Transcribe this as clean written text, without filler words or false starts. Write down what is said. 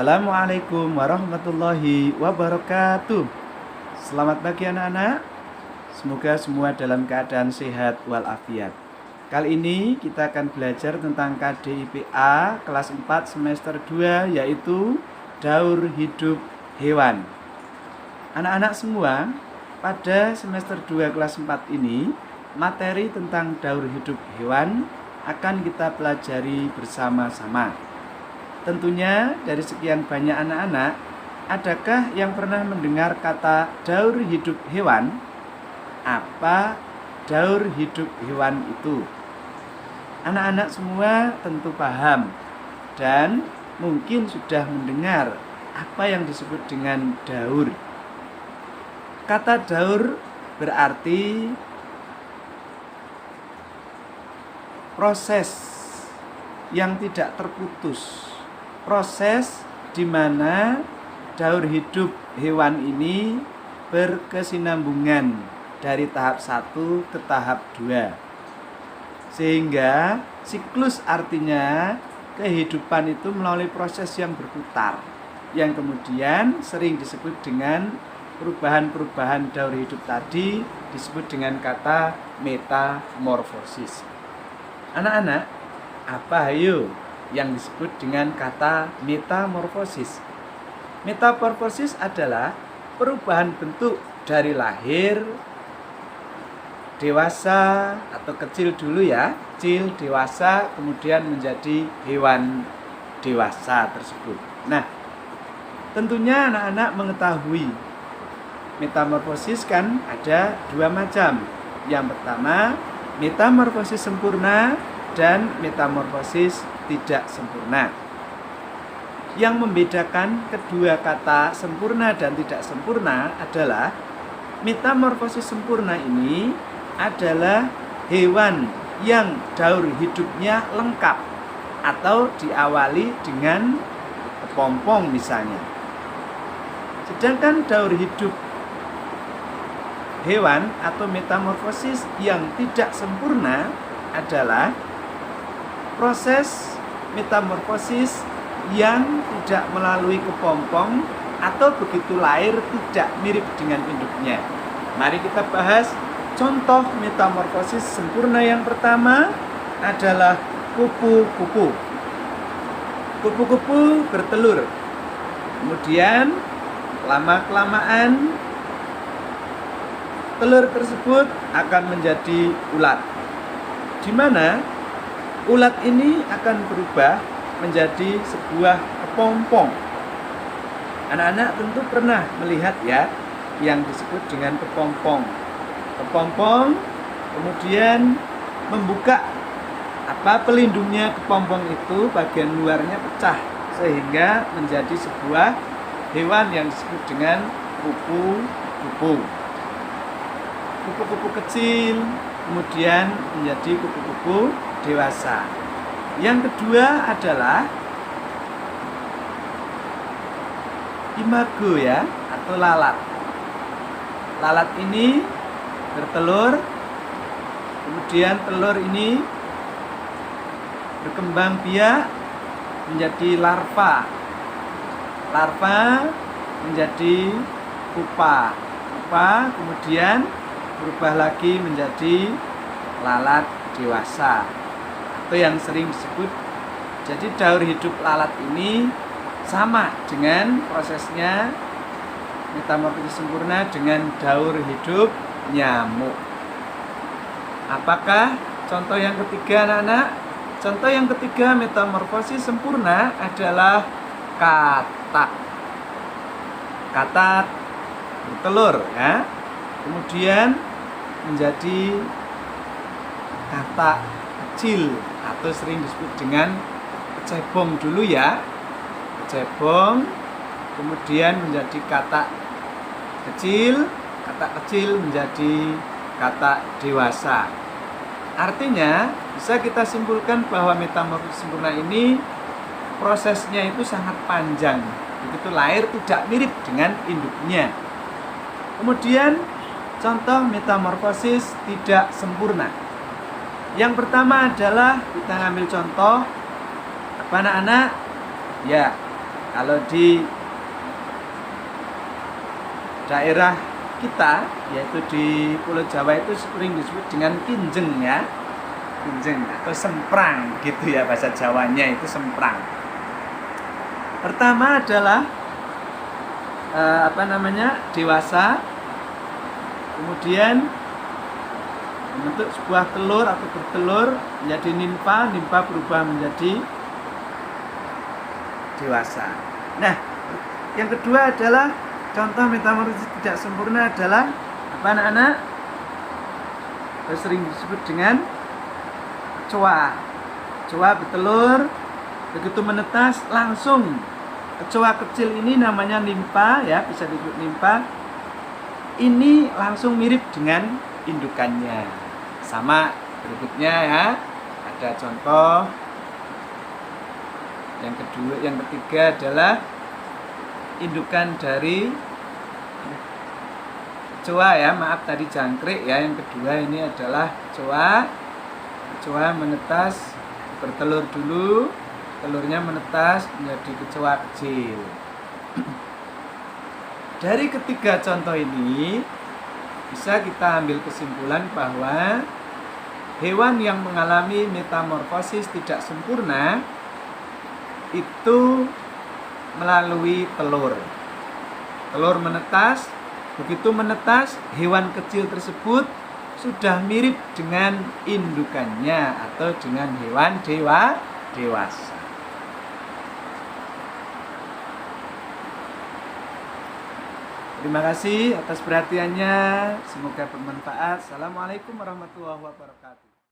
Assalamualaikum warahmatullahi wabarakatuh. Selamat pagi anak-anak. Semoga semua dalam keadaan sehat walafiat. Kali ini kita akan belajar tentang KDIPA kelas 4 semester 2, yaitu Daur Hidup Hewan. Anak-anak semua, pada semester 2 kelas 4 ini, materi tentang daur hidup hewan akan kita pelajari bersama-sama. Tentunya dari sekian banyak anak-anak, adakah yang pernah mendengar kata daur hidup hewan? Apa daur hidup hewan itu? Anak-anak semua tentu paham dan mungkin sudah mendengar apa yang disebut dengan daur. Kata daur berarti proses yang tidak terputus. Proses di mana daur hidup hewan ini berkesinambungan dari tahap 1 ke tahap 2. Sehingga siklus artinya kehidupan itu melalui proses yang berputar, yang kemudian sering disebut dengan perubahan-perubahan daur hidup tadi disebut dengan kata metamorfosis. Anak-anak, apa ayo yang disebut dengan kata metamorfosis? Metamorfosis adalah perubahan bentuk dari lahir, dewasa atau kecil dulu ya, kecil, dewasa, kemudian menjadi hewan dewasa tersebut. Nah, tentunya anak-anak mengetahui metamorfosis kan ada dua macam. Yang pertama, metamorfosis sempurna dan metamorfosis tidak sempurna. Yang membedakan kedua kata sempurna dan tidak sempurna adalah metamorfosis sempurna ini adalah hewan yang daur hidupnya lengkap atau diawali dengan kepompong misalnya. Sedangkan daur hidup hewan atau metamorfosis yang tidak sempurna adalah proses metamorfosis yang tidak melalui kepompong atau begitu lahir tidak mirip dengan induknya. Mari kita bahas contoh metamorfosis sempurna. Yang pertama adalah kupu-kupu. Kupu-kupu bertelur. Kemudian lama-kelamaan telur tersebut akan menjadi ulat, di mana ulat ini akan berubah menjadi sebuah kepompong. Anak-anak tentu pernah melihat ya yang disebut dengan kepompong. Kepompong kemudian membuka pelindungnya kepompong itu, bagian luarnya pecah sehingga menjadi sebuah hewan yang disebut dengan kupu-kupu. Kupu-kupu kecil kemudian menjadi kupu-kupu dewasa. Yang kedua adalah imago ya, atau lalat. Lalat ini bertelur, kemudian telur ini berkembang biak menjadi larva. Larva menjadi pupa. Pupa kemudian berubah lagi menjadi lalat dewasa, atau yang sering disebut. Jadi daur hidup lalat ini sama dengan prosesnya metamorfosis sempurna dengan daur hidup nyamuk. Apakah contoh yang ketiga anak-anak? Contoh yang ketiga metamorfosis sempurna adalah katak. Katak bertelur ya, kemudian menjadi katak kecil atau sering disebut dengan kecebong dulu ya. Kecebong kemudian menjadi katak kecil, katak kecil menjadi katak dewasa. Artinya bisa kita simpulkan bahwa metamorfosis sempurna ini prosesnya itu sangat panjang. Begitu lahir tidak mirip dengan induknya. Kemudian contoh metamorfosis tidak sempurna. Yang pertama adalah kita ngambil contoh apa anak-anak? Ya, Kalau di daerah kita, yaitu di Pulau Jawa itu sering disebut dengan kinjeng ya. Kinjeng atau semprang gitu ya, bahasa Jawanya itu semprang. Pertama adalah dewasa, kemudian membentuk sebuah telur atau bertelur menjadi nimfa berubah menjadi dewasa. Nah, yang kedua adalah contoh metamorfosis tidak sempurna adalah apa anak-anak? Sering disebut dengan kecoa. Kecoa bertelur, begitu menetas langsung kecoa kecil ini namanya nimfa ya, bisa disebut nimfa. Ini langsung mirip dengan indukannya. Sama berikutnya ya. Ada contoh. Yang ketiga adalah indukan dari kecoa ya, maaf tadi jangkrik ya. Yang kedua ini adalah kecoa. Kecoa menetas, bertelur dulu, telurnya menetas menjadi kecoa kecil. Dari ketiga contoh ini bisa kita ambil kesimpulan bahwa hewan yang mengalami metamorfosis tidak sempurna itu melalui telur. Telur menetas, begitu menetas hewan kecil tersebut sudah mirip dengan indukannya atau dengan hewan dewasa. Terima kasih atas perhatiannya, semoga bermanfaat. Assalamualaikum warahmatullahi wabarakatuh.